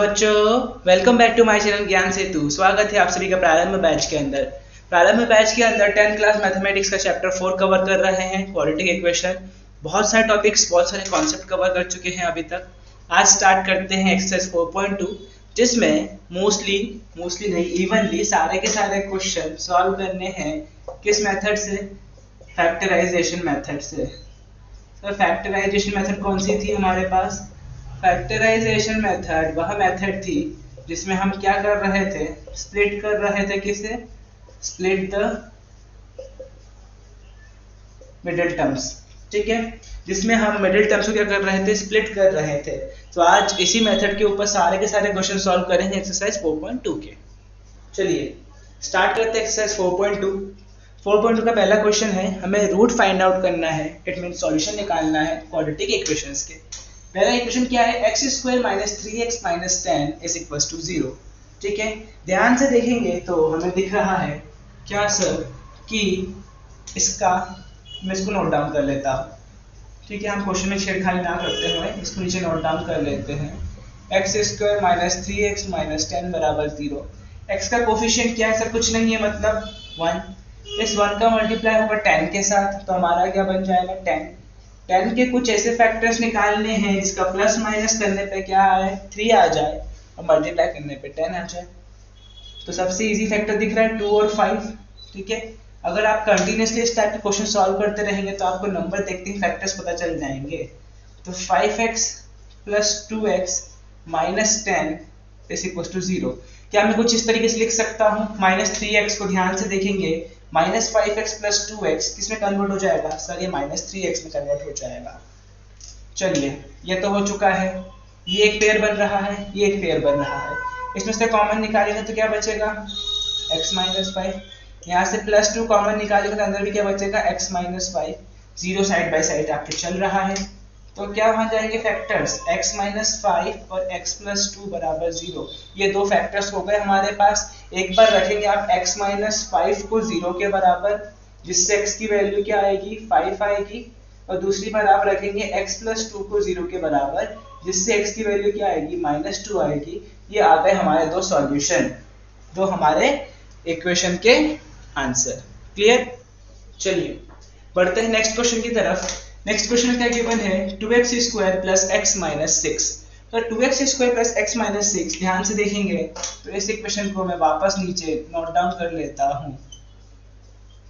बच्चों, welcome back to my channel Gyan Setu. स्वागत है आप सभी का प्रारंभ बैच के अंदर। प्रारंभ बैच के अंदर 10th क्लास मैथमेटिक्स का चैप्टर 4 कवर कर रहे हैं, क्वाड्रेटिक इक्वेशन। बहुत सारे टॉपिक्स, बहुत सारे कॉन्सेप्ट कवर कर चुके हैं अभी तक। आज स्टार्ट करते हैं एक्सरसाइज 4.2, जिसमें मोस्टली नहीं, इवनली सारे के सारे क्वेश्चन सॉल्व करने हैं। किस मेथड से? फैक्टराइजेशन मेथड से। सर फैक्टराइजेशन मेथड कौन सी थी हमारे पास? फैक्टराइजेशन मेथड वह मेथड थी जिसमें हम क्या कर रहे थे? स्प्लिट कर रहे थे। किसे? Split the middle terms. ठीक है, जिसमें हम मिडिल टर्म्स को क्या कर रहे थे? स्प्लिट कर रहे थे। तो आज इसी मेथड के ऊपर सारे के सारे क्वेश्चन सॉल्व करेंगे एक्सरसाइज 4.2 के। चलिए स्टार्ट करते हैं एक्सरसाइज 4.2। 4.2 का पहला क्वेश्चन है, हमें रूट फाइंड आउट करना है। इट मीन सॉल्यूशन निकालना है क्वाड्रेटिक इक्वेशंस के। पहला इक्वेशन क्या है? x² - 3x - 10 = 0। ठीक है, ध्यान से देखेंगे तो हमें दिख रहा है क्या सर कि इसका, मैं इसको नोट डाउन कर लेता हूँ। ठीक है, हम क्वेश्चन में छेड़खानी ना करते हुए इसको नीचे नोट डाउन कर लेते हैं। x² - 3x - 10 = 0। x का कोफिशिएंट क्या है सर? कुछ नहीं है, मतलब 1। इस 1 का मल्टीप्लाई होगा 10 के साथ, तो हमारा क्या बन जाएगा? 10। 10 के कुछ ऐसे फैक्टर्स निकालने हैं जिसका प्लस माइनस करने पे क्या आए? 3 आ जाए, और मल्टीप्लाई करने पे 10 आ जाए। तो सबसे इजी फैक्टर दिख रहा है 2 और 5। ठीक है, अगर आप कंटिन्यूसली इस टाइप के क्वेश्चन सॉल्व करते रहेंगे तो आपको नंबर देखते ही फैक्टर्स पता चल जाएंगे। तो 5x + 2x - 10 = 0। क्या मैं कुछ इस तरीके से लिख सकता हूँ? -3x को ध्यान से देखेंगे, -5x + 2x किसमें कन्वर्ट हो जाएगा सर? ये -3x में कन्वर्ट हो जाएगा। चलिए, ये तो हो चुका है। ये एक पेयर बन रहा है, ये एक पेयर बन रहा है। इसमें से कॉमन निकालेंगे तो क्या बचेगा? x - 5। यहाँ से +2 कॉमन निकालेंगे तो अंदर भी क्या बचेगा? x - 5। 0 साइड बाय साइड आपके चल रहा है, तो क्या वहां जाएंगे फैक्टर्स? x - 5 और x + 2 = 0। ये दो फैक्टर्स हो गए हमारे पास। एक बार रखेंगे आप x - 5 को 0 के बराबर, जिससे x की वैल्यू क्या आएगी? 5 आएगी। और दूसरी बार आप रखेंगे x + 2 को 0 के बराबर, जिससे x की वैल्यू क्या आएगी? -2 आएगी। ये आ गए हमारे दो सॉल्यूशन, दो हमारे इक्वेशन के आंसर। क्लियर? चलिए बढ़ते हैं नेक्स्ट क्वेश्चन की तरफ। नेक्स्ट क्वेश्चन में क्या गिवन है? 2x² + x - 6। तो 2x² + x - 6 ध्यान से देखेंगे तो इस इक्वेशन को मैं वापस नीचे नोट डाउन कर लेता हूँ।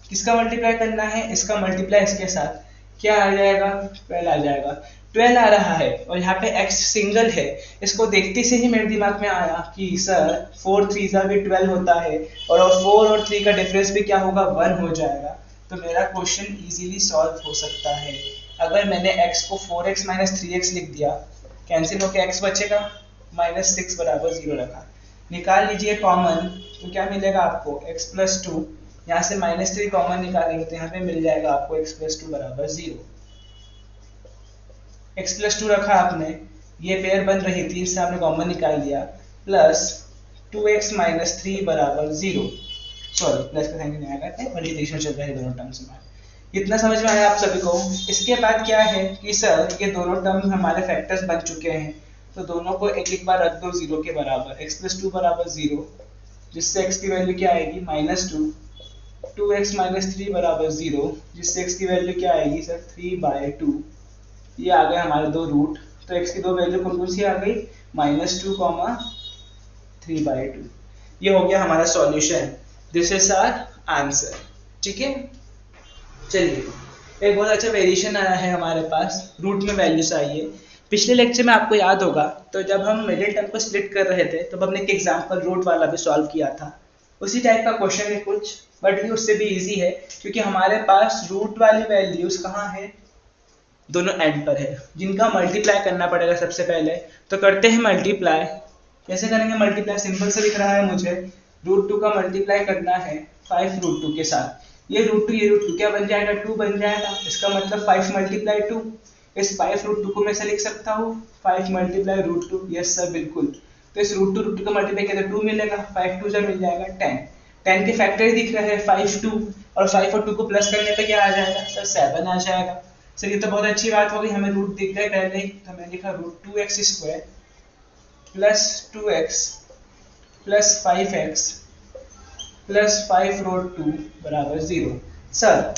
किसका मल्टीप्लाई करना है? इसका मल्टीप्लाई इसके साथ, क्या आ जाएगा? 12 आ जाएगा। 12 आ रहा है और यहाँ पे x सिंगल है। इसको देखते से ही मेरे दिमाग में आया कि सर 4 3 भी 12 होता है, और 4 और 3 का डिफरेंस भी क्या होगा? 1 हो जाएगा। तो मेरा क्वेश्चन इजीली सॉल्व हो सकता है। अगर मैंने x को 4x - 3x लिख दिया, कैंसिल होकर x बचेगा, -6 = 0 रखा। निकाल लीजिए कॉमन, तो क्या मिलेगा आपको? x + 2। यहाँ से -3 कॉमन निकालेंगे तो यहाँ पे मिल जाएगा आपको x + 2 = 0। x + 2 रखा आपने, ये पेयर बन रही थी, इससे आपने कॉमन निकाल दिया, प्लस 2x - 3 = 0। सॉरी, प्लस का साइन नहीं आएगा, मल्टीप्लिकेशन चल रहा है दोनों टर्म्स में। इतना समझ में आया आप सभी को? इसके बाद क्या है कि सर ये दोनों टर्म हमारे फैक्टर्स बन चुके हैं, तो दोनों को एक एक बार रख दो 0 के बराबर। x + 2 = 0, जिससे x की वैल्यू क्या आएगी? -2। 2x - 3 = 0, जिससे x की वैल्यू क्या आएगी सर? 3/2। ये आ गए हमारे दो रूट। तो x की दो वैल्यू कौन कौन सी आ गई? -2, 3/2। ये हो गया हमारा solution. This is our answer. ठीक है, चलिए एक बहुत अच्छा वेरिएशन आया है हमारे पास, रूट में वैल्यूज आई है। पिछले लेक्चर में आपको याद होगा, तो जब हम मिडिल टर्म को स्प्लिट कर रहे थे तो हमने एक एग्जांपल रूट वाला भी सॉल्व किया था। उसी टाइप का क्वेश्चन है कुछ, बट ये उससे भी इजी है, क्योंकि हमारे पास रूट वाली वैल्यूज कहाँ है? दोनों एंड पर है, जिनका मल्टीप्लाई करना पड़ेगा सबसे पहले। तो करते हैं मल्टीप्लाई। कैसे करेंगे मल्टीप्लाई? सिंपल से दिख रहा है मुझे, √2 का मल्टीप्लाई करना है 5√2 के साथ। ये √2 ये √2 क्या बन जाएगा? 2 बन जाएगा। इसका मतलब 5 × 2। इस 5√2 को मैं ऐसे लिख सकता हूँ 5 × √2। यस सर, बिल्कुल। तो इस √2 का मल्टीप्लाई किया तो 2 मिलेगा, 5 2 मिल जाएगा 10। 10 के फैक्टर ही दिख रहे हैं 5 2, और 5 और 2 को प्लस करने पे क्या आ जाएगा सर? 7 आ जाएगा। सर ये तो बहुत अच्छी बात हो गई, हमें रूट दिख गए पहले ही, तो मैंने लिखा √2x²। Plus 2x plus 5x plus 5 root 2 बराबर 0। सर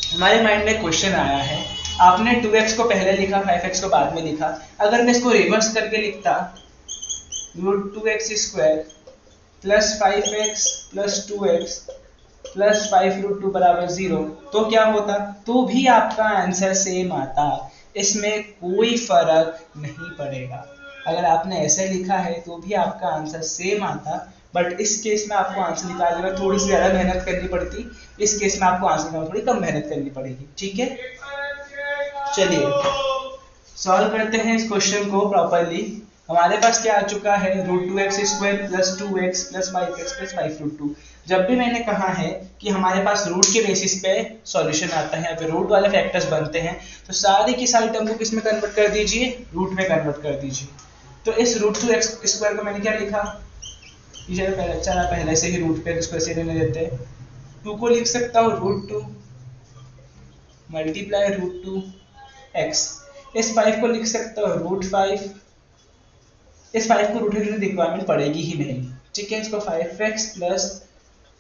हमारे माइंड में क्वेश्चन आया है, आपने 2x को पहले लिखा, 5x को बाद में लिखा, अगर मैं इसको रिवर्स करके लिखता root 2x square plus 5x plus 2x plus 5 root 2 बराबर 0 तो क्या होता? तो भी आपका आंसर सेम आता, इसमें कोई फर्क नहीं पड़ेगा। अगर आपने ऐसे लिखा है तो भी आपका आंसर सेम आता, बट इस केस में आपको आंसर निकालने में थोड़ी सी ज़्यादा मेहनत करनी पड़ती, इस केस में आपको आंसर निकालने में थोड़ी कम मेहनत करनी पड़ेगी। ठीक है, चलिए सॉल्व करते हैं इस क्वेश्चन को प्रॉपरली। हमारे पास क्या आ चुका है, root 2x square plus 2x plus 5x plus 5 root 2। जब भी मैंने कहा है कि हमारे पास रूट के बेसिस पे सॉल्यूशन आता है, या फिर रूट वाले फैक्टर्स बनते हैं, तो सारी की सारी टर्म को किस में कन्वर्ट कर दीजिए, रूट में कन्वर्ट कर दीजिए। तो इस रूट 2x स्क्वायर को मैंने क्या लिखा, पहले से ही रूट पे इसको ऐसे लेने देते हैं, 2 को लिख सकता हूँ रूट 2 मल्टीप्लाई रूट 2x, इस 5 को लिख सकता हूँ रूट 5, इस 5 को रूट की रिक्वायरमेंट पड़ेगी ही नहीं। ठीक है, इसको 5x प्लस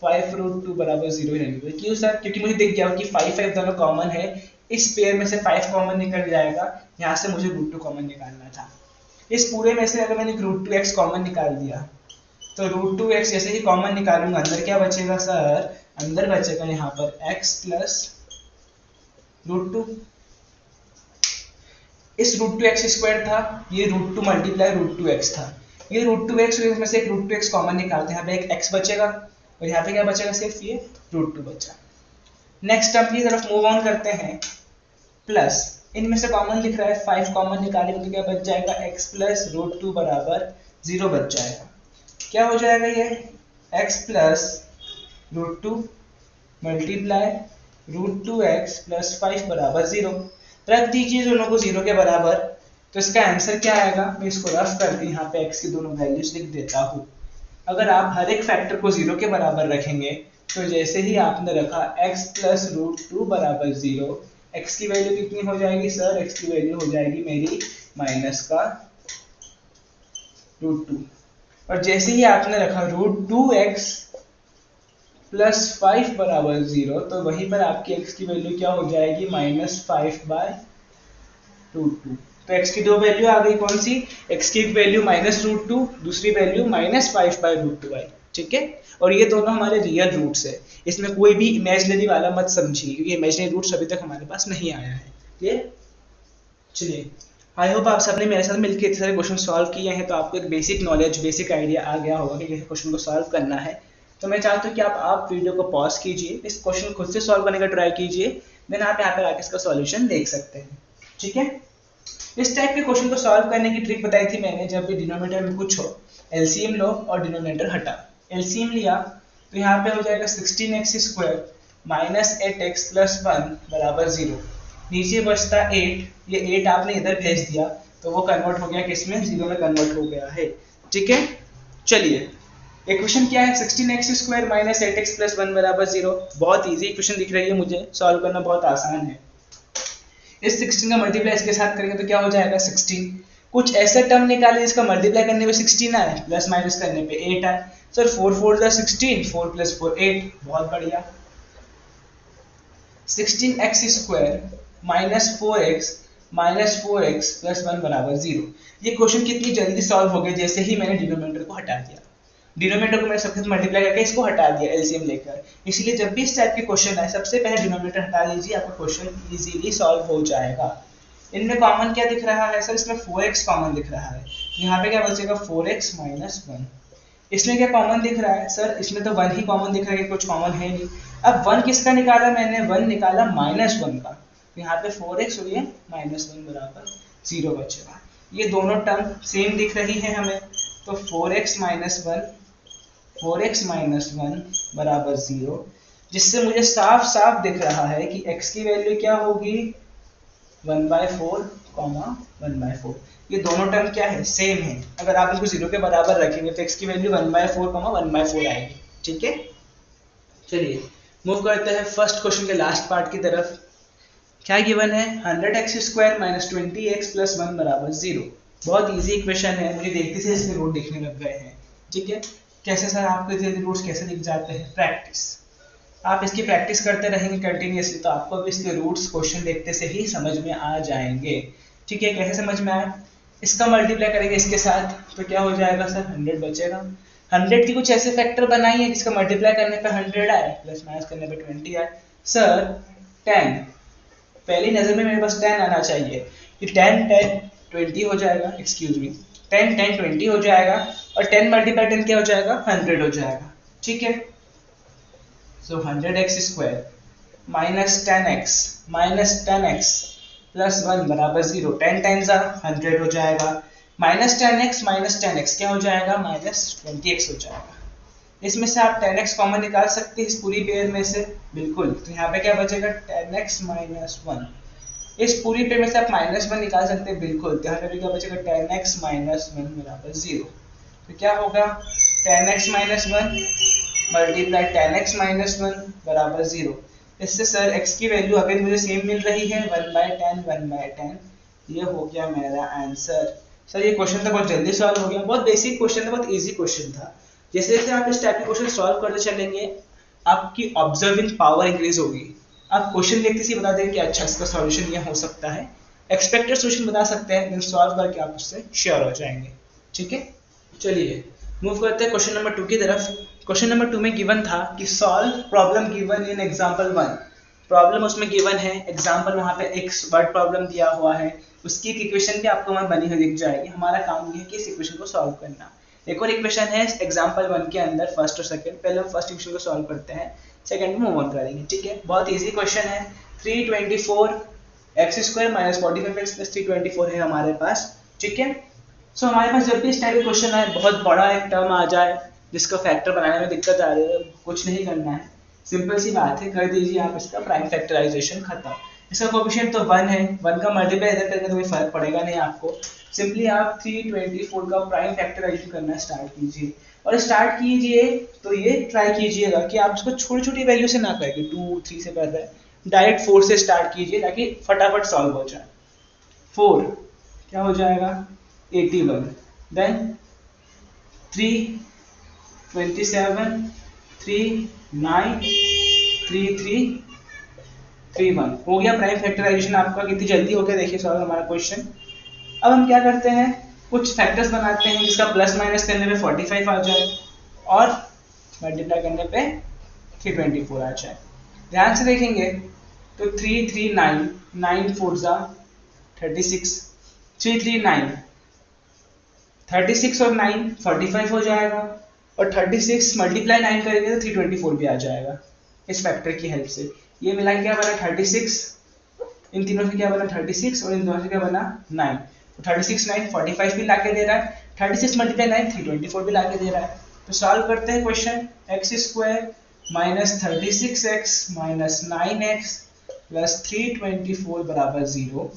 5 रूट 2 बराबर 0 ही रहेगा। क्यों सर? क्योंकि मुझे दिख गया कि 5 5 दोनों कॉमन है, इस पेयर में से 5 कॉमन निकल जाएगा, यहाँ से मुझे रूट 2 कॉमन निकालना था। इस पूरे में से अगर मैंने रूट 2x कॉमन निकाल दिया तो रूट 2x जैसे ही कॉमन निकालूंगा, अंदर क्या बचेगा सर? अंदर बचेगा यहाँ पर x प्लस रूट 2। इस रूट 2x स्क्वायर था, ये रूट 2 मल्टीप्लाई रूट 2x था, ये रूट 2x में से एक रूट 2x कॉमन निकालते हैं, यहाँ पे एक x बचेगा और यहाँ पे क्या बचेगा, सिर्फ ये रूट 2 बचा। नेक्स्ट टर्म की तरफ मूव ऑन करते हैं, प्लस इनमें से कॉमन लिख रहा है, 5 कॉमन निकालेंगे तो क्या बच जाएगा, x प्लस रूट 2 बराबर 0 बच जाएगा। क्या हो जाएगा ये, x plus root 2 multiply root 2x plus 5 बराबर 0। रख दीजिए दोनों को 0 के बराबर, तो इसका आंसर क्या आएगा, मैं इसको रफ करके यहाँ पे x की दोनों वैल्यूज लिख देता हूँ। अगर आप हर एक फैक्टर को 0 के बराबर रखेंगे तो जैसे ही आपने रखा x प्लस रूट 2 बराबर 0, x की वैल्यू कितनी हो जाएगी सर? x की वैल्यू हो जाएगी मेरी माइनस का रूट 2, और जैसे ही आपने रखा रूट 2x प्लस 5 बराबर 0, तो वहीं पर आपकी x की वैल्यू क्या हो जाएगी, माइनस 5 बाय रूट 2। तो x की दो वैल्यू आ गई, कौन सी? x की एक वैल्यू माइनस रूट 2, दूसरी वैल्यू माइनस 5 बाय रूट 2 आई। ठीक है, और ये दोनों हमारे रियल रूट्स है, इसमें कोई भी इमेजिनरी वाला मत समझिए, क्योंकि इमेजिनरी रूट्स अभी तक हमारे पास नहीं आया है। क्लियर? चलिए, आई होप आप सबने मेरे साथ मिलकर इतने सारे क्वेश्चन सॉल्व किए हैं, तो आपको एक बेसिक नॉलेज, बेसिक आइडिया आ गया होगा कि कैसे क्वेश्चन को सॉल्व करना है। तो मैं चाहता हूँ कि आप वीडियो को पॉज कीजिए, इस क्वेश्चन को खुद से सॉल्व करने का ट्राई कीजिए, देन आप यहाँ पर आके इसका सॉल्यूशन देख सकते हैं। ठीक है, इस टाइप के क्वेश्चन को सॉल्व करने की ट्रिक बताई थी मैंने, जब भी डिनोमिनेटर में कुछ हो, एलसीएम लो और डिनोमिनेटर हटा। एलसीएम लिया तो यहाँ पे हो जाएगा 16x square minus 8x plus 1 बराबर 0, नीचे बचता 8, ये 8 आपने इधर भेज दिया तो वो कन्वर्ट हो गया किसमें, 0 में कन्वर्ट हो गया है। ठीक है, चलिए इक्वेशन क्या है, 16x square minus 8x plus 1 बराबर 0। बहुत इजी इक्वेशन दिख रही है मुझे, सॉल्व करना बहुत आसान है। इस 16 का मल्टीप्लाई इसके साथ करेंगे तो क्या हो जाएगा, 16। कुछ ऐसा टर्म निकाले जिसका मल्टीप्लाई करने पे 16 आए, प्लस माइनस करने पे 8 आए। सर 4 4 16, 4 प्लस 4 8, बहुत बढ़िया। 16x square minus 4x plus 1 बराबर 0। ये क्वेश्चन कितनी जल्दी सॉल्व हो गया जैसे ही मैंने डिनोमिनेटर को हटा दिया। डिनोमिनेटर को मैंने सबके साथ मल्टीप्लाई करके इसको हटा दिया एलसीएम लेकर। इसलिए जब भी इस टाइप के क्वेश्चन आए, सबसे पहले डिनोमिनेटर हटा लीजिए, आपका क्वेश्चन इजीली सॉल्व हो जाएगा। इनमें कॉमन क्या दिख रहा है सर, इसमें 4x कॉमन दिख रहा है, यहाँ पे क्या बचेगा 4x माइनस 1। इसमें क्या कॉमन दिख रहा है सर, इसमें तो 1 ही कॉमन दिख रहा है, कुछ कॉमन है नहीं। अब 1 किसका निकाला मैंने, 1 निकाला माइनस 1 का, यहाँ पे 4x और ये माइनस 1 बराबर 0 बचेगा। ये दोनों टर्म सेम दिख रही है हमें, तो 4x माइनस 1 बराबर 0, जिससे मुझे साफ साफ दिख रहा है कि x की वैल्यू क्या होगी 1/4, 1/4। ये दोनों टर्म क्या है, सेम है। अगर आप इनको 0 के बराबर रखेंगे तो x की वैल्यू 1/4, 1/4 आएगी। ठीक है, चलिए मूव करते हैं फर्स्ट क्वेश्चन के लास्ट पार्ट की तरफ। क्या गिवन है, 100x square minus 20x plus 1 बराबर 0। बहुत इजी इक्वेशन है, मुझे देखते से इसके रूट दिखने लग गए हैं। ठीक है, कैसे सर आपके धीरे धीरे रूट्स कैसे दिख जाते हैं? प्रैक्टिस, आप इसकी प्रैक्टिस करते रहेंगे कंटिन्यूसली तो आपको भी इसके रूट्स क्वेश्चन देखते से ही समझ में आ जाएंगे। ठीक है, कैसे समझ में आए? इसका मल्टीप्लाई करेंगे इसके साथ तो क्या हो जाएगा सर? 100 बचेगा। 100 की कुछ ऐसे फैक्टर बनाइए जिसका मल्टीप्लाई करने पे 100 आए, प्लस माइनस करने पे 20 आए। सर 10, पहली नजर में मेरे पास 10 आना चाहिए कि 10 10 20 हो जाएगा, एक्सक्यूज मी, 10 10 20 हो जाएगा और 10 मल्टीप्लाई 10 क्या हो जाएगा? 100 हो जाएगा। ठीक है, सो 100x square minus 10x plus 1 बराबर 0। 10 टाइम्स 100 हो जाएगा, माइनस 10x क्या हो जाएगा? माइनस 20x हो जाएगा। इसमें से आप 10x कॉमन निकाल सकते हैं इस पूरी पेयर में से, बिल्कुल। तो यहाँ पे क्या बचेगा? 10x minus 1। इस पूरी पेयर में से आप माइनस 1 निकाल सकते हैं, बिल्कुल। तो यहाँ पे भी क्या बचेगा? 10x माइनस 1 बराबर 0। तो क्या होगा? 10x minus 1 multiply 10x minus 1 बराबर 0। इससे सर x की वैल्यू अगर मुझे सेम मिल रही है 1/10, ये हो गया मेरा आंसर। सर ये क्वेश्चन तो बहुत जल्दी सॉल्व हो गया, बहुत बेसिक क्वेश्चन था, बहुत इजी क्वेश्चन था। जैसे जैसे आप इस टाइप के क्वेश्चन सॉल्व करते चलेंगे आपकी ऑब्जर्विंग पावर इंक्रीज होगी। आप क्वेश्चन देखते ही बता देंगे कि अच्छा इसका सॉल्यूशन ये हो सकता है, एक्सपेक्टेड सॉल्यूशन बता सकते हैं, देन सॉल्व करके आप उससे श्योर हो जाएंगे। ठीक है, चलिए मूव करते हैं क्वेश्चन नंबर 2 की तरफ। क्वेश्चन नंबर 2 में गिवन था कि solve problem given in example 1। Problem उसमें गिवन है, एग्जांपल वहां पे एक वर्ड प्रॉब्लम दिया हुआ है, उसकी एक इक्वेशन भी आपको वहां बनी हुई दिख जाएगी। हमारा काम ये है कि इस इक्वेशन को सॉल्व करना। एक और इक्वेशन है एग्जांपल 1 के अंदर, फर्स्ट और सेकंड। पहले हम फर्स्ट इक्वेशन को सॉल्व करते हैं, सेकंड में मूव ऑन करेंगे। ठीक है, बहुत इजी क्वेश्चन है। 324 x square minus 45x plus 324 है हमारे पास। ठीक है, सो हमारे पास जब भी इस टाइप का क्वेश्चन आए, बहुत बड़ा एक टर्म आ जाए जिसका फैक्टर बनाने में दिक्कत आ रही है, कुछ नहीं करना है, सिंपल सी बात है, कर दीजिए आप इसका प्राइम फैक्टराइजेशन, खत्म। इसका कोएफिशिएंट तो 1 है, 1 का मल्टीप्लाई इधर करके तो कोई फर्क पड़ेगा नहीं आपको। सिंपली आप 324 का प्राइम फैक्टराइजेशन करना स्टार्ट कीजिए, और स्टार्ट कीजिए तो ये ट्राई कीजिएगा कि आप इसको छोटी छोटी वैल्यू से ना करें, 2 3 से कर रहे हैं, डायरेक्ट 4 से स्टार्ट कीजिए ताकि फटाफट सॉल्व हो जाए। 4 क्या हो जाएगा? 81, देन 3 27 3 9 3 3 3 1 हो गया प्राइम फैक्टराइजेशन आपका। कितनी जल्दी हो गया देखिए सॉल्व हमारा क्वेश्चन। अब हम क्या करते हैं, कुछ फैक्टर्स बनाते हैं जिसका प्लस माइनस करने पे 45 आ जाए और मल्टीप्लाई करने पे 324 आ जाए। ध्यान से देखेंगे तो 339 9 4 जा 36, 339 36 और 9 45 हो जाएगा, और 36 मल्टीप्लाई 9 करेंगे तो 324 भी आ जाएगा इस फैक्टर की हेल्प से। ये मिला क्या बना? 36, इन तीनों से क्या बना? 36, और इन दोनों से क्या बना? 9। तो 36 9 45 भी लाके दे रहा है, 36 मल्टीप्लाई 9 324 भी लाके दे रहा है। तो सॉल्व करते हैं question. x square minus 36x minus 9x plus 324 बराबर 0।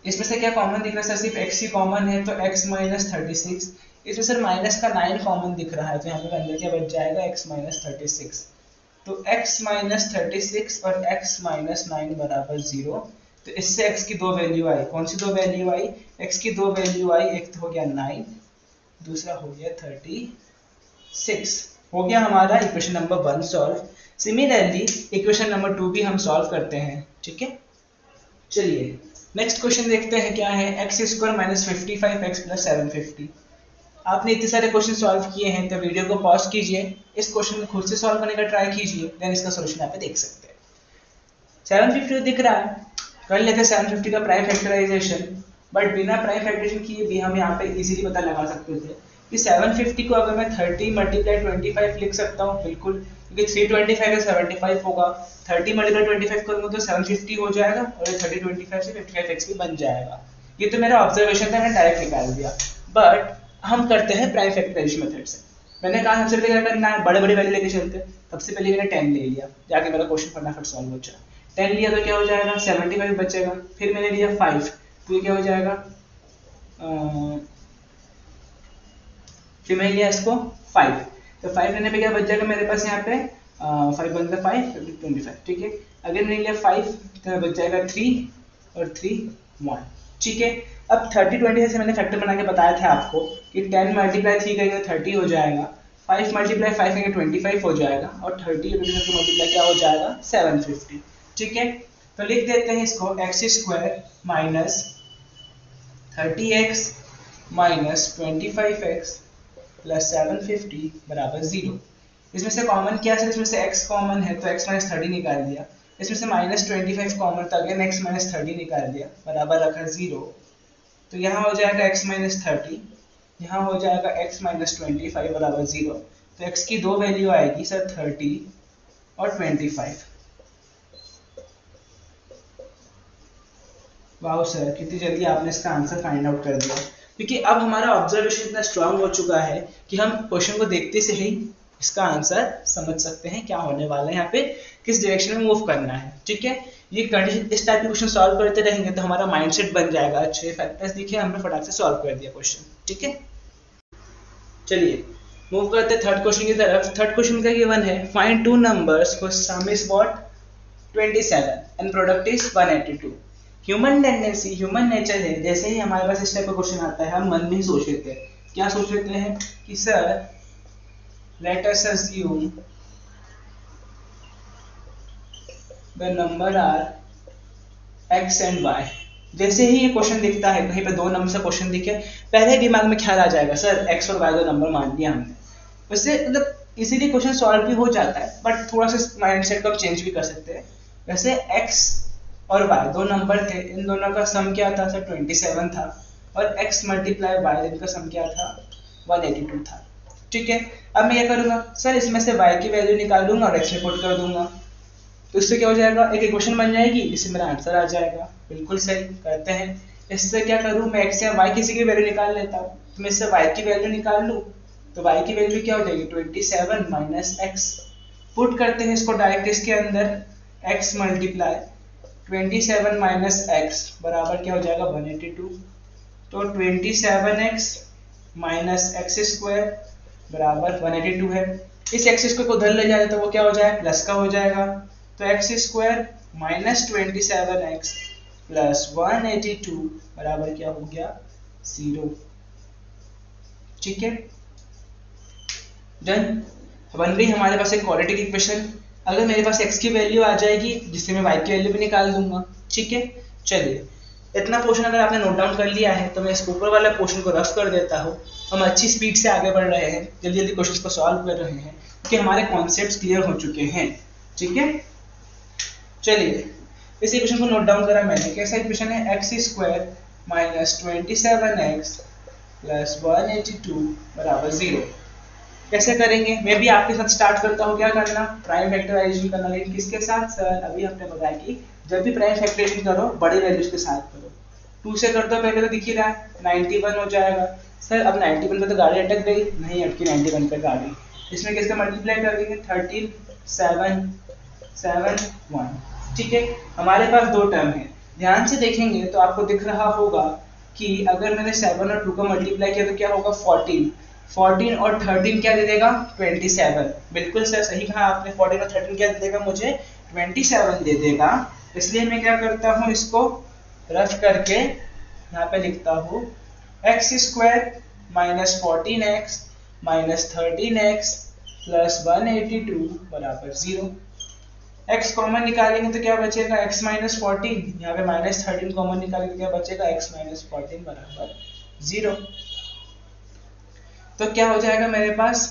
इसमें से क्या कॉमन दिख रहा है सर? सिर्फ x ही कॉमन है, तो x माइनस 36। इसमें सर माइनस का 9 कॉमन दिख रहा है, तो यहाँ पे अंदर क्या बच जाएगा? x minus 36। तो x माइनस 36 और x माइनस 9 बराबर 0। तो इससे x की दो वैल्यू आई। कौन सी दो वैल्यू आई? x की दो वैल्यू आई, एक तो हो गया 9, दूसरा हो गया 36। हो गया हमारा equation number 1 solve. Similarly equation number 2 भी हम सॉल्व करते हैं। ठीक है, चलिए नेक्स्ट क्वेश्चन देखते हैं क्या है। X square minus 55x plus 750। आपने इतने सारे क्वेश्चन सॉल्व किए हैं तो वीडियो को पॉज कीजिए, इस क्वेश्चन को खुद से सॉल्व करने का ट्राई कीजिए, देन इसका सॉल्यूशन आप देख सकते हैं। 750 दिख रहा है, कर लेते हैं 750 का प्राइम फैक्टराइजेशन, बट बिना प्राइम फैक्टराइजेशन किए भी हम यहाँ पे इजीली पता लगा सकते थे कि 750 को अगर मैं 30 मल्टीप्लाई 25 लिख सकता हूँ, बिल्कुल, क्योंकि 325 का 75 होगा, 30 मल्टीप्लाई 25 करूँगा तो 750 हो जाएगा, और 30 25 से 55x भी बन जाएगा। ये तो मेरा ऑब्जर्वेशन था, मैंने डायरेक्ट निकाल दिया। बट हम करते हैं प्राइम फैक्टराइजेशन मेथड से। मैंने कहा सबसे पहले क्या करना है, बड़े बड़े वैल्यू लेके चलते हैं। सबसे पहले मैंने 10 ले लिया, जाके मेरा क्वेश्चन फटाफट सॉल्व हो जाए। 10 लिया तो क्या हो जाएगा? 75 बचेगा। फिर मैंने लिया 5, तो ये क्या हो जाएगा? फिर मैंने लिया इसको 5, तो 5 लेने पे क्या बच जाएगा मेरे पास यहाँ पे? 5 बनता 5 25। ठीक है, अगर मैंने लिया 5 तो बच जाएगा 3 और 3 1। ठीक है, अब 30 20 से मैंने फैक्टर बना के बताया था आपको कि 10 मल्टीप्लाई 3 करेंगे तो 30 हो जाएगा, 5 मल्टीप्लाई 5 करेंगे 25 हो जाएगा, और 30 मल्टीप्लाई क्या हो जाएगा 750। ठीक है, तो लिख देते हैं इसको x square minus 30x minus 25x plus 750 बराबर 0। इसमें से कॉमन क्या है, इसमें से x कॉमन है तो x माइनस 30 निकाल दिया, इसमें से माइनस 25 कॉमन था, अगेन x माइनस 30 निकाल दिया, बराबर रखा 0। तो यहाँ हो जाएगा x माइनस 30, यहाँ हो जाएगा x माइनस 25 बराबर 0। तो x की दो वैल्यू आएगी सर 30 और 25। वाह सर, कितनी जल्दी आपने इसका आंसर फाइंड आउट कर दिया। क्योंकि अब हमारा ऑब्जर्वेशन इतना स्ट्रांग हो चुका है कि हम क्वेश्चन को देखते से ही इसका आंसर समझ सकते हैं क्या होने वाला है, यहाँ पे किस डायरेक्शन में मूव करना है। ठीक है, ये कंडीशन इस टाइप के क्वेश्चन सॉल्व करते रहेंगे तो हमारा माइंडसेट बन जाएगा। अच्छे फैक्टर्स दिखे, हमने फटाक से सॉल्व कर दिया क्वेश्चन। ठीक है, चलिए मूव करते थर्ड क्वेश्चन की तरफ। थर्ड क्वेश्चन का गिवन है find two numbers whose sum is what 27 and product is 182। Human tendency, human nature है, जैसे ही हमारे पास इस टाइप का क्वेश्चन आता है हम मन में ही सोच लेते हैं, क्या सोच लेते हैं कि sir let us assume the number are x and y। जैसे ही ये क्वेश्चन दिखता है, कहीं पे दो नंबर से क्वेश्चन दिखे, पहले दिमाग में ख्याल आ जाएगा सर x और y दो नंबर मान लिया हमने। वैसे मतलब इसीलिए क्वेश्चन सॉल्व भी हो जाता है, बट थोड़ा सा माइंडसेट को चेंज भी कर सकते हैं। वैसे x और y दो नंबर थे, इन दोनों का सम क्या था सर 27 था, और x मल्टीप्लाई y इनका सम क्या था 182 था। ठीक है, अब मैं क्या करूंगा सर, इसमें से y की वैल्यू निकालूंगा और x में पुट कर दूंगा, तो इससे क्या हो जाएगा, एक इक्वेशन बन जाएगी, इससे मेरा आंसर आ जाएगा। बिल्कुल सही करते हैं। इससे क्या करूं मैं, x या y किसी की वैल्यू निकाल लेता हूं, तो मैं इससे y की वैल्यू निकाल लूं तो y की वैल्यू क्या हो जाएगी 27 माइनस x। पुट करते हैं इसको डायरेक्ट इसके अंदर, x मल्टीप्लाई 27 माइनस x बराबर क्या हो जाएगा 182। तो 27x माइनस एक्स स्क्वायर बराबर 182 है। इस एक्स स्क्वायर को उधर ले जाए तो वो क्या हो जाएगा प्लस का हो जाएगा, तो x square minus 27x plus 182 बराबर क्या हो गया 0। ठीक है, डन। बन गई हमारे पास एक क्वाड्रेटिक इक्वेशन। अगर मेरे पास x की वैल्यू आ जाएगी जिससे मैं y की वैल्यू भी निकाल दूंगा। ठीक है, चलिए इतना पोर्शन अगर आपने नोट डाउन कर लिया है तो मैं इस ऊपर वाला पोर्शन को रफ कर देता हूँ। हम अच्छी स्पीड से आगे बढ़ रहे हैं, जल्दी जल्दी क्वेश्चंस को सॉल्व कर रहे हैं क्योंकि हमारे कॉन्सेप्ट्स क्लियर हो चुके हैं। ठीक है, चलिए इस इक्वेशन को नोट डाउन करा मैंने। कैसा इक्वेशन है, x square minus 27x plus 182 बराबर 0। कैसे करेंगे, मैं भी आपके साथ स्टार्ट करता हूँ। क्या करना, प्राइम फैक्टराइजेशन करना, लेकिन किसके साथ सर, अभी हमने बताया कि जब भी प्राइम फैक्टराइजेशन करो बड़े वैल्यूज के साथ करो। 2 से करते हो पहले तो दिख ही रहा है 91 हो जाएगा। सर अब 91 पे तो गाड़ी अटक गई, नहीं अटकी 91 पे गाड़ी। इसमें किसका मल्टीप्लाई कर देंगे 13 7 7 1। ठीक है, हमारे पास दो टर्म है, ध्यान से देखेंगे तो आपको दिख रहा होगा कि अगर मैंने 7 और 2 का मल्टीप्लाई किया तो क्या होगा 14 और 13 क्या दे देगा 27। बिल्कुल सर सही कहा आपने, 14 और 13 क्या दे देगा मुझे 27 दे देगा। इसलिए मैं क्या करता हूँ, इसको रफ करके यहाँ पे लिखता हूँ x square minus 14x minus 13x plus 182 बराबर 0। x कॉमन निकालेंगे तो क्या बचेगा x माइनस 14, यहाँ पे माइनस 13 कॉमन निकालेंगे तो क्या बचेगा x माइनस 14 बराबर 0। तो क्या हो जाएगा मेरे पास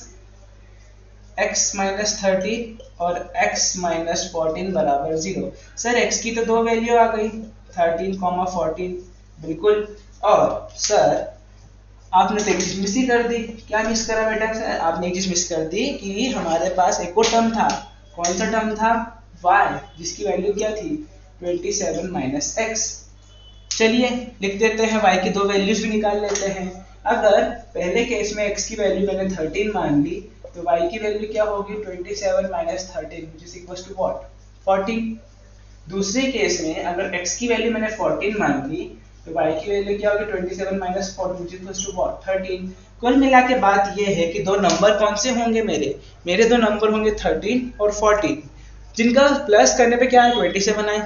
x माइनस 30 और x माइनस 14 बराबर 0। सर x की तो दो वैल्यू आ गई 13, 14। बिल्कुल, और सर आपने तो एक चीज मिस ही कर दी। क्या मिस करा बेटा सर, आपने एक चीज मिस कर दी कि हमारे पास एक और टर्म था। कौन सा टर्म था, y, जिसकी वैल्यू क्या थी 27 माइनस एक्स। चलिए लिख देते हैं, y की दो वैल्यूज भी निकाल लेते हैं। अगर पहले केस में x की वैल्यू मैंने 13 मान ली तो y की वैल्यू क्या होगी 27 minus 13 which is equals to what 14। दूसरे केस में अगर x की वैल्यू मैंने 14 मान ली तो y की वैल्यू क्या होगी 27 minus 14 which is equals to what 13। कुल मिला के बात ये है कि दो नंबर कौन से होंगे, मेरे दो नंबर होंगे 13 और 14, जिनका प्लस करने पे क्या है 27 आए,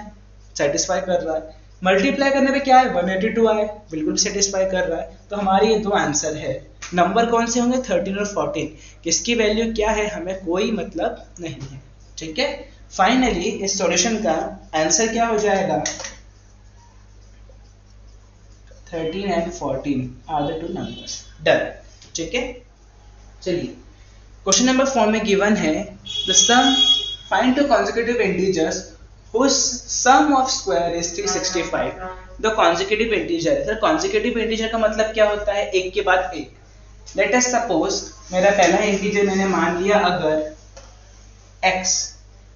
सेटिस्फाई कर रहा है। मल्टीप्लाई करने पे क्या है 182 आए, बिल्कुल सेटिस्फाई कर रहा है। तो हमारे ये दो आंसर है। नंबर कौन से होंगे 13 और 14, किसकी वैल्यू क्या है हमें कोई मतलब नहीं है। ठीक है, फाइनली इस सॉल्यूशन का आंसर क्या हो जाएगा 13 and 14 are the two numbers. Done. ठीक है, चलिए क्वेश्चन नंबर 4 में गिवन है the sum, find two consecutive integers whose sum of square is 365. the consecutive integer, sir consecutive integer का मतलब क्या होता है, एक के बाद एक। Let us suppose मेरा पहला इंटीजर मैंने मान लिया अगर x,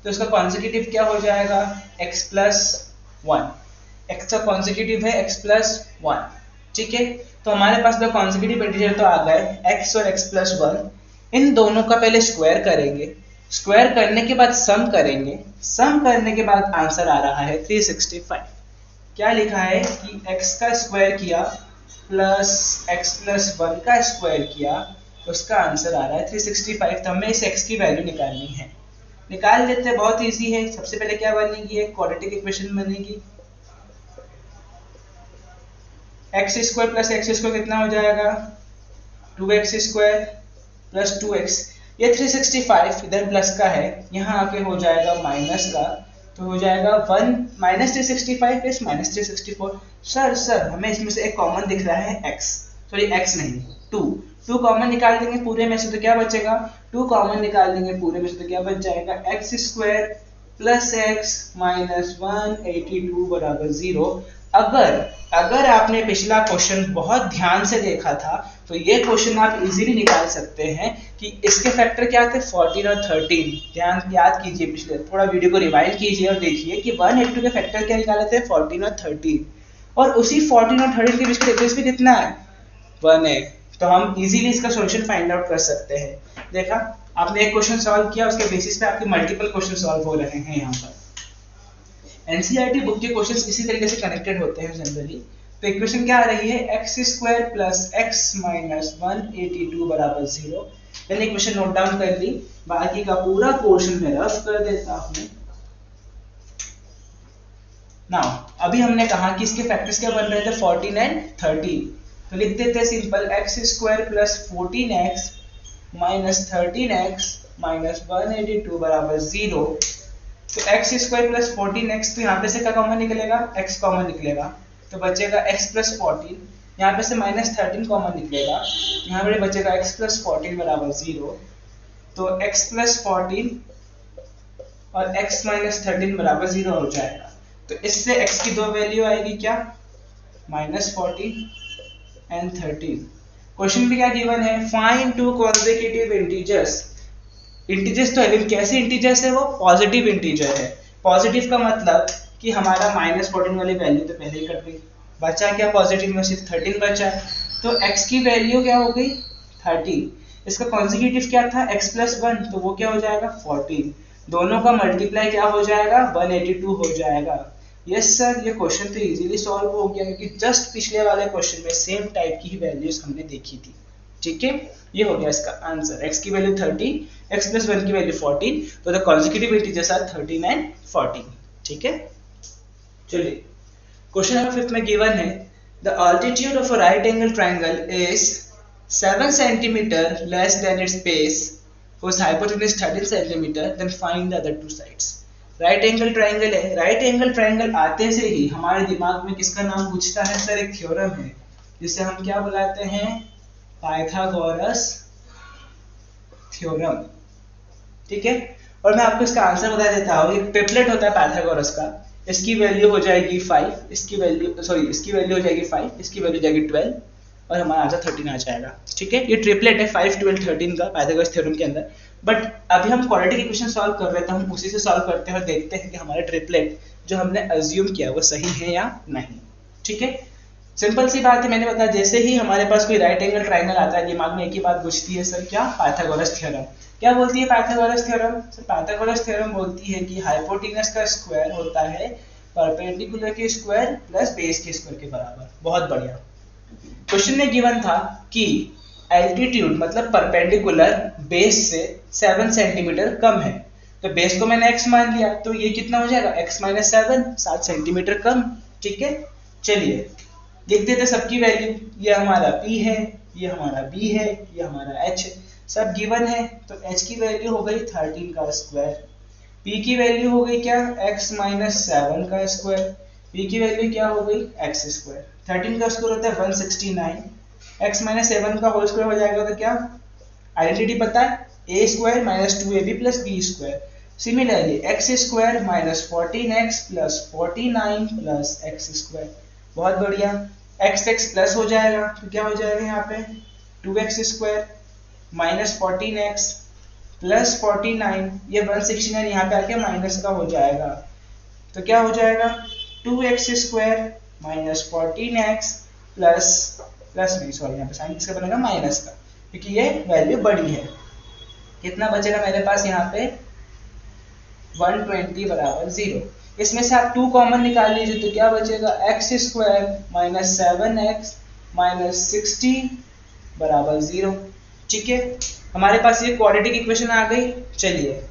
तो उसका consecutive क्या हो जाएगा x plus 1। x का consecutive है x plus 1। ठीक है, तो हमारे पास दो consecutive integer तो आ गए x और x plus 1। इन दोनों का पहले स्क्वायर करेंगे, स्क्वायर करने के बाद सम करेंगे, सम करने के बाद आंसर आ रहा है 365। क्या लिखा है कि x का स्क्वायर किया प्लस x plus 1 का स्क्वायर किया, उसका आंसर आ रहा है 365। तो हमें इस x की वैल्यू निकालनी है, निकाल लेते हैं, बहुत इजी है। सबसे पहले क्या बनेगी, एक क्वाड्रेटिक इक्वेशन बनेगी, x square plus x square कितना हो जाएगा 2x स्क्वायर प्लस 2x। ये 365 इधर प्लस का है, यहाँ आके हो जाएगा माइनस का, तो हो जाएगा 1 माइनस 365 इज माइनस 364। सर हमें इसमें से एक कॉमन दिख रहा है x, सॉरी x नहीं 2 कॉमन निकाल देंगे पूरे में से तो क्या बचेगा 2 कॉमन निकाल देंगे पूरे में से तो क्या बच जाएगा x square plus x minus 182 बराबर 0। अगर आपने पिछला क्वेश्चन बहुत ध्यान से देखा था तो ये क्वेश्चन आप इजीली निकाल सकते हैं कि इसके फैक्टर क्या थे 14 और 13। ध्यान याद कीजिए, पिछले थोड़ा वीडियो को रिवाइंड कीजिए और देखिए कि 182 के फैक्टर क्या निकाले थे 14 और 13, और उसी 14 और 13 के बीच का डिफरेंस भी कितना है 1 है। तो हम इजीली इसका सॉल्यूशन फाइंड आउट कर सकते हैं। देखा, आपने एक क्वेश्चन सॉल्व किया, उसके बेसिस पे आपके मल्टीपल क्वेश्चन सॉल्व हो रहे हैं। यहाँ पर एनसीईआरटी बुक के क्वेश्चंस इसी तरीके से कनेक्टेड होते हैं जनरली। तो इक्वेशन क्या आ रही है x square plus x minus 182 बराबर 0। मैंने इक्वेशन नोट डाउन कर ली, बाकी का पूरा पोर्शन में रफ कर देता हूं। नाउ अभी हमने कहा कि इसके फैक्टर्स क्या बन रहे थे 14 एंड 13, तो लिख देते हैं simple x square plus 14x minus 13x minus 182 बराबर 0। तो एक्स स्क्वायर प्लस 14x, तो यहाँ पे से क्या कॉमन निकलेगा x कॉमन निकलेगा, तो बचेगा x प्लस 14। यहाँ पे से माइनस 13 कॉमन निकलेगा, यहाँ पे बचेगा x प्लस 14 बराबर 0। तो x प्लस 14 और x माइनस 13 बराबर 0 हो जाएगा। तो इससे x की दो वैल्यू आएगी क्या माइनस 14 एंड 13। क्वेश्चन भी क्या गिवन है find two consecutive integers. Integers तो है, कैसे इंटीजर्स है वो पॉजिटिव इंटीजर है। पॉजिटिव का मतलब कि हमारा माइनस 14 वाली वैल्यू तो पहले ही कट गई, बचा क्या पॉजिटिव में सिर्फ 13 बचा, तो x की वैल्यू क्या हो गई 13। इसका कॉन्सेक्यूटिव क्या था x प्लस 1, तो वो क्या हो जाएगा 14। दोनों का मल्टीप्लाई क्या हो जाएगा 182 हो जाएगा। यस सर, ये क्वेश्चन तो इजीली सॉल्व हो गया क्योंकि जस्ट पिछले वाले क्वेश्चन में सेम टाइप की ही वैल्यूज हमने देखी थी। ठीक है, ये हो गया इसका आंसर। x की वैल्यू 30, x प्लस 1 की वैल्यू 14, तो the consecutive integers are 13 and 14। ठीक है, चलिए क्वेश्चन नंबर 5 में गिवन है the altitude of a right angle triangle is 7 centimetre less than its base whose hypotenuse 13 centimetre, then find the other two sides. Right angle triangle है, right angle triangle आते से ही हमारे दिमाग में किसका नाम पूछता है सर, एक थ्योरम है जिसे हम क्या बुलाते हैं पाइथागोरस थ्योरम। ठीक है, और मैं आपको इसका आंसर बता देता हूँ। एक ट्रिपलेट होता है पाइथागोरस का, इसकी वैल्यू हो जाएगी 5, इसकी वैल्यू हो जाएगी 5, इसकी वैल्यू हो जाएगी 12 और हमारा आंसर 13 आ जाएगा। ठीक है, ये ट्रिपलेट है 5, 12, 13 का पाइथागोरस थ्योरम के अंदर। बट अभी हम क्वाड्रेटिक इक्वेशन सॉल्व कर रहे हैं तो हम उसी से सॉल्व करते हैं और देखते हैं कि हमारे ट्रिपलेट जो हमने अज्यूम किया वो सही है या नहीं। ठीक है, सिंपल सी बात है, मैंने बताया जैसे ही हमारे पास कोई राइट एंगल ट्रायंगल आता है दिमाग में एक ही बात पूछती है सर, क्या पाइथागोरस थ्योरम। क्या बोलती है Pythagoras theorem? Sir Pythagoras theorem बोलती है कि हाइपोटेनस का स्क्वायर होता है परपेंडिकुलर के स्क्वायर प्लस बेस के स्क्वायर के बराबर। बहुत बढ़िया। क्वेश्चन में गिवन था कि एल्टीट्यूड मतलब परपेंडिकुलर बेस से 7 सेंटीमीटर कम है, तो बेस को मैंने x मान लिया, तो ये कितना हो जाएगा x माइनस 7, 7 सेंटीमीटर कम। ठीक है, चलिए लिख देते सबकी वैल्यू। ये हमारा P है, ये हमारा B है, ये हमारा H है, सब गिवन है। तो H की वैल्यू हो गई 13 का स्क्वायर, P की वैल्यू हो गई क्या, x माइनस 7 का स्क्वायर, P की वैल्यू क्या हो गई x स्क्वायर। 13 का स्क्वायर होता है 169, x माइनस 7 का होल स्क्वायर हो जाएगा तो क्या, आइडेंटिटी पता है, a square minus 2ab plus b square. Similarly x square minus 14x plus 49 plus x square. बहुत बढ़िया, एक्स एक्स प्लस हो जाएगा तो क्या हो जाएगा यहाँ पे 2x square minus 14x plus 49, ये 169 यहाँ पे आके माइनस का हो जाएगा तो क्या हो जाएगा 2x square minus 14x plus नहीं सॉरी यहाँ पे साइन किसका बनेगा, माइनस का, क्योंकि ये वैल्यू बड़ी है। कितना बचेगा मेरे पास यहाँ पे 120 बराबर 0। इसमें से आप 2 कॉमन निकाल लीजिए तो क्या बचेगा x square minus 7x minus 60 बराबर 0। ठीक है, हमारे पास ये क्वाड्रेटिक इक्वेशन आ गई। चलिए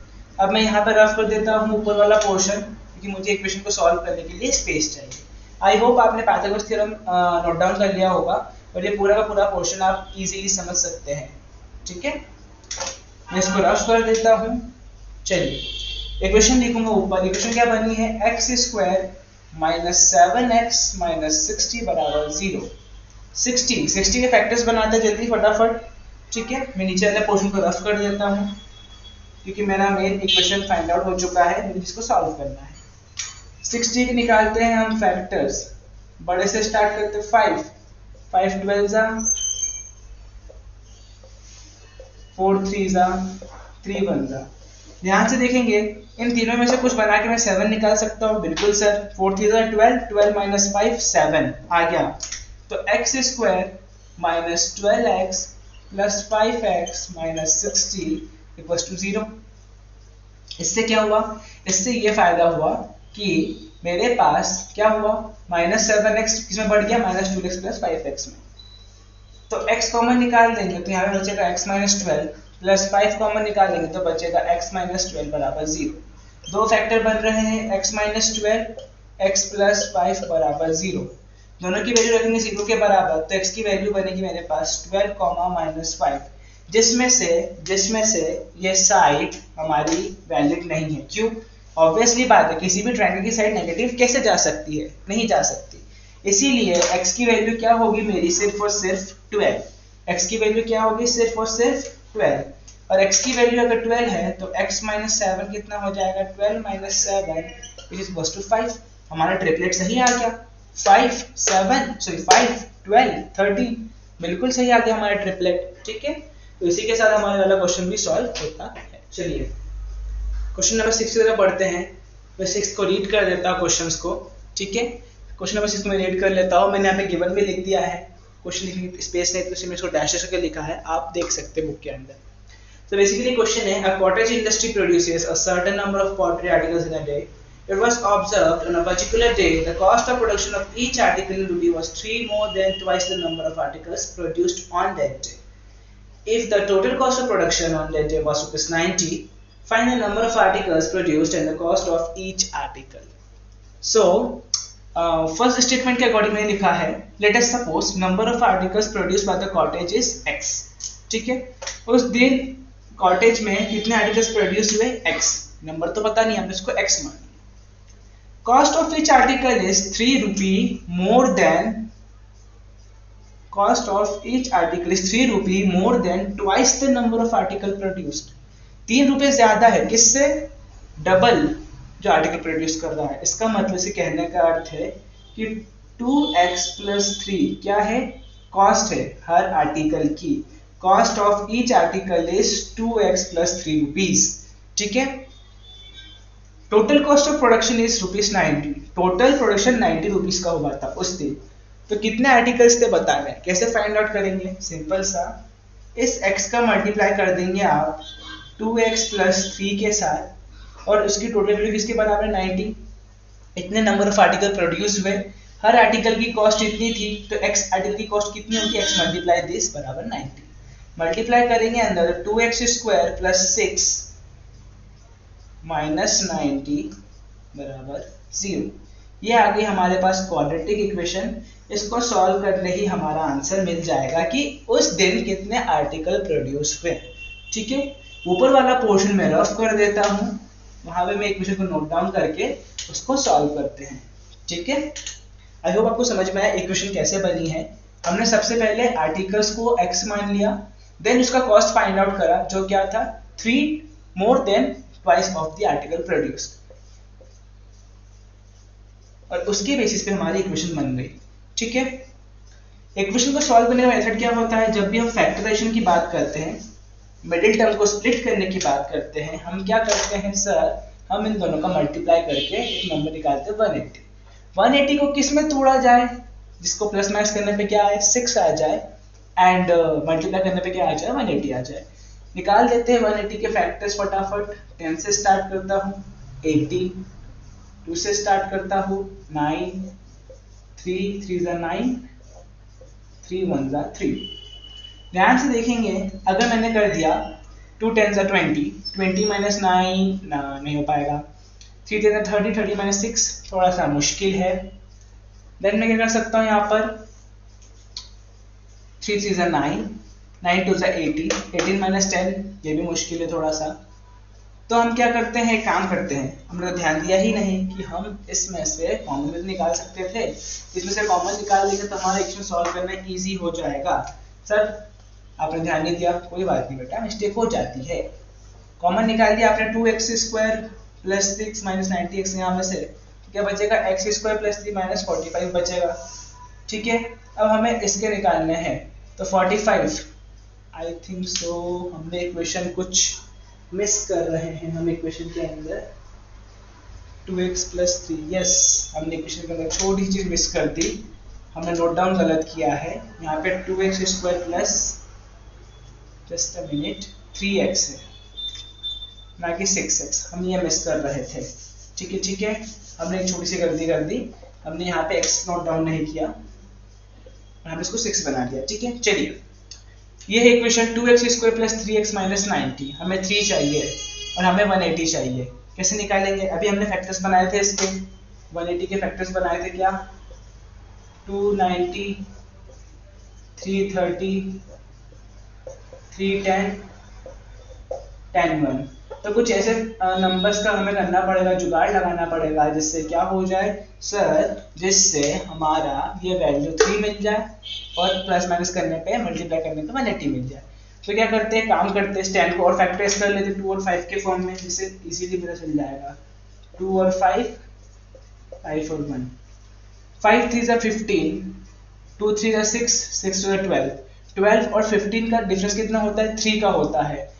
अब मैं यहाँ पर रफ कर देता हूँ ऊपर वाला पोर्शन, क्योंकि मुझे इक्वेशन को सॉल्व करने के लिए स्पेस चाहिए। आई होप आपने पाइथागोरस थ्योरम नोट डाउन कर लिया होगा और ये पूरा का पूरा पोर्शन आप इजीली समझ सकते हैं। ठीक है, मैं इसको रफ कर देता हूँ। चलिए इक्वेशन लिखूंगा ऊपर। इक्वेशन क्या बनी है, x square minus 7x minus 60 बराबर 0। 60 के फैक्टर्स बनाते हैं जल्दी फटाफट। ठीक है, मैं नीचे वाले पोर्शन को रफ कर देता हूँ क्योंकि मेरा मेन इक्वेशन फाइंड आउट हो चुका है, मुझे इसको सॉल्व करना है। 60 के निकालते हैं हम फैक्टर्स, बड़े से स्टार्ट करते हैं 5 12 जा 4 3 जा 3 1 जा। ध्यान से देखेंगे इन तीनों में से कुछ बना के मैं 7 निकाल सकता हूँ। बिल्कुल सर, 4 3 जा 12, 12 माइनस 5 7 आ गया। तो x square minus 12x plus 5x minus 60 equals to 0। इससे क्या हुआ, इससे ये फायदा हुआ कि मेरे पास क्या हुआ, माइनस 7x किसमें बढ़ गया, माइनस 2x प्लस 5x में। तो x कॉमन निकाल देंगे तो यहाँ पे बचेगा x माइनस 12 प्लस 5 कॉमन निकालेंगे तो बचेगा x माइनस 12 बराबर 0। दो फैक्टर बन रहे हैं x माइनस 12 x प्लस 5 बराबर 0। दोनों की वैल्यू रखेंगे 0 के बराबर तो x की वैल्यू बनेगी मेरे पास 12 कॉमा माइनस 5, जिसमें से ये साइड हमारी वैलिड नहीं है। क्यों, ऑब्वियसली बात है, किसी भी ट्रायंगल की साइड नेगेटिव कैसे जा सकती है, नहीं जा सकती। इसीलिए x की वैल्यू क्या होगी मेरी, सिर्फ और सिर्फ 12। x की वैल्यू क्या होगी, सिर्फ और सिर्फ 12। और x की वैल्यू अगर 12 है तो x माइनस 7 कितना हो जाएगा, 12 minus 7 which is equals to 5। हमारा ट्रिपलेट सही आ गया, 5 12 13, बिल्कुल सही आ गया हमारा ट्रिपलेट। ठीक है, तो इसी के साथ हमारा वाला क्वेश्चन भी सॉल्व होता है। चलिए क्वेश्चन नंबर 6 की तरफ बढ़ते हैं। मैं 6 को रीड कर देता हूँ क्वेश्चंस को। ठीक है, क्वेश्चन नंबर 6 को मैं रीड कर लेता हूँ। मैंने यहाँ पे गिवन भी लिख दिया है, क्वेश्चन लिखने की स्पेस नहीं तो इसमें इसको डैशेस करके लिखा है, आप देख सकते हैं बुक के अंदर। So basically question है, a cottage industry produces a certain number of pottery articles in a day. It was observed on a particular day the cost of production of each article in rupee was 3 more than twice the number of articles produced on that day. If the total cost of production on that day was rupees 90, find the number of articles produced and the cost of each article. So first statement के according मैंने लिखा है, let us suppose number of articles produced by the cottage is x. ठीक है, उस दिन cottage में कितने आर्टिकल्स प्रोड्यूस हुए, x। नंबर तो पता नहीं, हमने इसको x मान लिया। Cost of each article is 3 rupee more than, cost of each article is 3 rupee more than twice the number of article produced. 3 रुपए ज्यादा है, किससे, डबल जो आर्टिकल प्रोड्यूस कर रहा है। इसका मतलब से कहने का अर्थ है कि 2x प्लस 3 क्या है, कॉस्ट है हर आर्टिकल की। Cost of each article is 2x plus 3 rupees. ठीक है, total cost of production is rupees 90। Total production 90 rupees का हुआ था उस दिन। तो कितने आर्टिकल्स थे बताना है, कैसे फाइंड आउट करेंगे, सिंपल सा, इस x का मल्टीप्लाई कर देंगे आप 2x प्लस 3 के साथ और उसकी टोटल वैल्यू किसके बराबर 90। इतने नंबर ऑफ आर्टिकल प्रोड्यूस हुए, हर आर्टिकल की कॉस्ट इतनी थी तो x आर्टिकल की कॉस्ट कितनी होगी, x मल्टीप्लाई दिस बराबर 90। मल्टीप्लाई करेंगे अंदर 2x स्क्वायर प्लस 6 माइनस 90 बराबर 0। ये आ गई हमारे पास क्वाड्रेटिक इक्वेशन। इसको सॉल्व करने ही हमारा आंसर मिल जाएगा कि उस दिन कितने आर्टिकल प्रोड्यूस हुए। ठीक है, ऊपर वाला पोर्शन में रफ कर देता हूँ, वहां पे मैं इक्वेशन को नोट डाउन करके उसको सॉल्व करते हैं। ठीक है, आई होप आपको समझ में आया इक्वेशन कैसे बनी है। हमने सबसे पहले आर्टिकल्स को x मान लिया, देन उसका कॉस्ट फाइंड आउट करा जो क्या था 3 more than twice of the article produced, और उसके बेसिस पे हमारी इक्वेशन बन गई। ठीक है, इक्वेशन को सॉल्व करने का मेथड क्या होता है, जब भी हम फैक्टराइजेशन की बात करते हैं, मिडिल टर्म को स्प्लिट करने की बात करते हैं, हम क्या करते हैं सर, हम इन दोनों का मल्टीप्लाई करके एक नंबर निकालते हैं 180। 180 को किस में तोड़ा जाए, जिसको प्लस माइनस करने पे क्या आए 6 आ जाए, एंड मल्टीप्लाई करने पे क्या आ जाए 180 आ जाए। निकाल देते हैं 180 के फैक्टर्स फटाफट। 10 से स्टार्ट करता हूँ 80, 2 से स्टार्ट करता हूँ 9, 3 3 9, 3 1 3। ध्यान से देखेंगे, अगर मैंने कर दिया 2 10 20, 20 माइनस 9 नहीं हो पाएगा, 3 10 30, 30 माइनस 6 थोड़ा सा मुश्किल है। देन मैं क्या कर सकता हूँ यहाँ पर 3 3 9, 9 2 80, 18 माइनस 10 ये भी मुश्किल है थोड़ा सा। तो हम क्या करते हैं, एक काम करते हैं, हमने तो ध्यान दिया ही नहीं कि हम इसमें से कॉमन भी निकाल सकते थे, इसमें से कॉमन निकाल लेंगे तो हमारा इक्वेशन सॉल्व करना इजी हो जाएगा। सर आपने ध्यान नहीं दिया, कोई बात नहीं बेटा, मिस्टेक हो जाती है। कॉमन निकाल दिया आपने 2x² प्लस 6 माइनस 90x, यहाँ में से क्या बचेगा x² प्लस 3 माइनस 45 बचेगा। ठीक है, अब हमें इसके निकालने हैं, तो 45 आई थिंक सो हमने इक्वेशन कुछ मिस कर रहे हैं, हम इक्वेशन के अंदर 2x प्लस 3, यस हमने इक्वेशन के अंदर छोटी चीज मिस कर दी, हमने नोट डाउन गलत किया है। यहाँ पे 2x² plus just a minute 3x है ना कि 6x, हम ये मिस कर रहे थे। ठीक है ठीक है, हमने एक छोटी सी गलती कर दी, हमने यहाँ पे x नोट डाउन नहीं किया, हमने इसको 6 बना दिया। ठीक है, चलिए ये है equation 2x² plus 3x minus 90, हमें 3 चाहिए और हमें 180 चाहिए। कैसे निकालेंगे, अभी हमने फैक्टर्स बनाए थे इसके, 180 के फैक्टर्स बनाए थे क्या, 290, 330, 310, 10 1। तो कुछ ऐसे नंबर्स का हमें करना पड़ेगा, जुगाड़ लगाना पड़ेगा, जिससे क्या हो जाए सर, जिससे हमारा ये वैल्यू 3 मिल जाए और प्लस माइनस करने पे मल्टीप्लाई करने पे 180 मिल जाए। तो क्या करते हैं, काम करते हैं, स्टैंड को और फैक्टराइज कर लेते हैं 2 और 5 के फॉर्म में, जिससे इजीली पता चल जाएगा 2 और 5, 5 और 1, 5 3 15, 2 3 6, 6 2 12, 12 और 15 का डिफरेंस कितना होता है, 3 का होता है।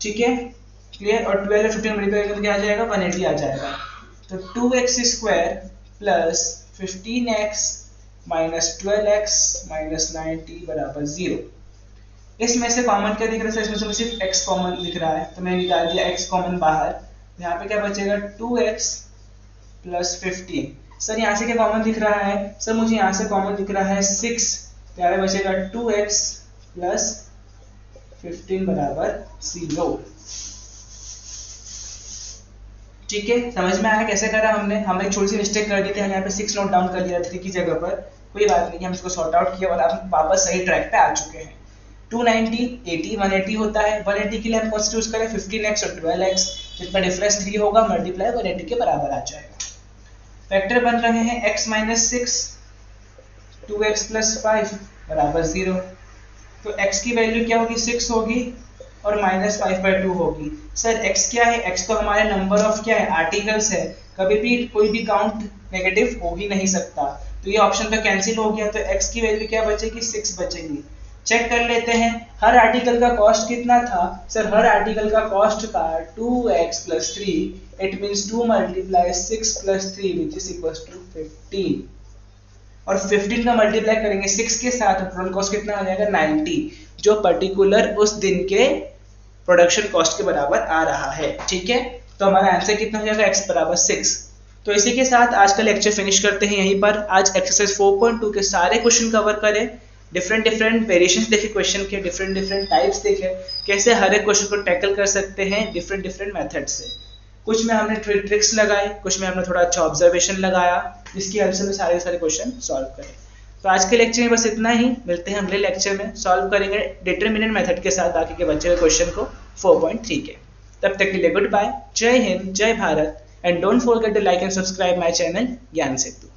ठीक है, क्लियर, और 12 और 15 मल्टीप्लाई करके क्या आ जाएगा 180 आ जाएगा। तो 2x² plus 15x minus 12x minus 90 बराबर 0। इसमें से कॉमन क्या दिख रहा है, इसमें से सिर्फ x कॉमन दिख रहा है, तो मैंने निकाल दिया x कॉमन बाहर। यहाँ पे क्या बचेगा 2x प्लस 15। सर यहाँ से क्या कॉमन दिख रहा है, सर मुझे यहाँ से कॉमन दिख रहा है 6, तो यहाँ पे बचेगा 2x प्लस 15 बराबर 0। ठीक है, समझ में आया कैसे करा हमने, हमने एक छोटी सी मिस्टेक कर दी थी, हम यहाँ पे 6 नोट डाउन कर लिया 3 की जगह पर, कोई बात नहीं, हम इसको सॉर्ट आउट किया और अब वापस सही ट्रैक पे आ चुके हैं। 290, 80, 180 होता है, 180 के लिए हम कौन सा चूज करें 15x और 12x, जितना डिफरेंस 3 होगा मल्टीप्लाई 180 के बराबर आ जाएगा। फैक्टर बन रहे हैं x माइनस 6, 2x प्लस 5 बराबर 0। तो x की वैल्यू क्या होगी 6 होगी और माइनस 5/2 होगी। सर x क्या है, x तो हमारे नंबर ऑफ क्या है आर्टिकल्स है, कभी भी कोई भी काउंट नेगेटिव हो ही नहीं सकता, तो ये ऑप्शन तो कैंसिल हो गया, तो x की वैल्यू क्या बचेगी 6 बचेगी। चेक कर लेते हैं हर आर्टिकल का कॉस्ट कितना था, सर हर आर्टिकल का कॉस्ट था 2x plus 3, it means 2 multiply 6 plus 3 which is equals to 15, और 15 का मल्टीप्लाई करेंगे 6 के साथ, टोटल कॉस्ट कितना आ जाएगा 90, जो पर्टिकुलर उस दिन के प्रोडक्शन कॉस्ट के बराबर आ रहा है। ठीक है, तो हमारा आंसर कितना हो जाएगा x बराबर 6। तो इसी के साथ आज का लेक्चर फिनिश करते हैं यहीं पर। आज एक्सरसाइज 4.2 के सारे क्वेश्चन कवर करें, डिफरेंट वेरिएशंस देखे क्वेश्चन के, डिफरेंट टाइप्स देखे, कैसे हर एक क्वेश्चन को टैकल कर सकते हैं डिफरेंट मेथड से। कुछ में हमने ट्रिक्स लगाए, कुछ में हमने थोड़ा अच्छा ऑब्जर्वेशन लगाया, जिसकी हेल्प से मैं सारे के सारे क्वेश्चन सॉल्व करें। तो आज के लेक्चर में बस इतना ही, मिलते हैं अगले लेक्चर में, सॉल्व करेंगे डिटरमिनेंट मेथड के साथ बाकी के बचे हुए क्वेश्चन को 4.3 के। तब तक के लिए गुड बाय, जय हिंद, जय Bharat, and don't forget to like and subscribe my channel Gyan Setu.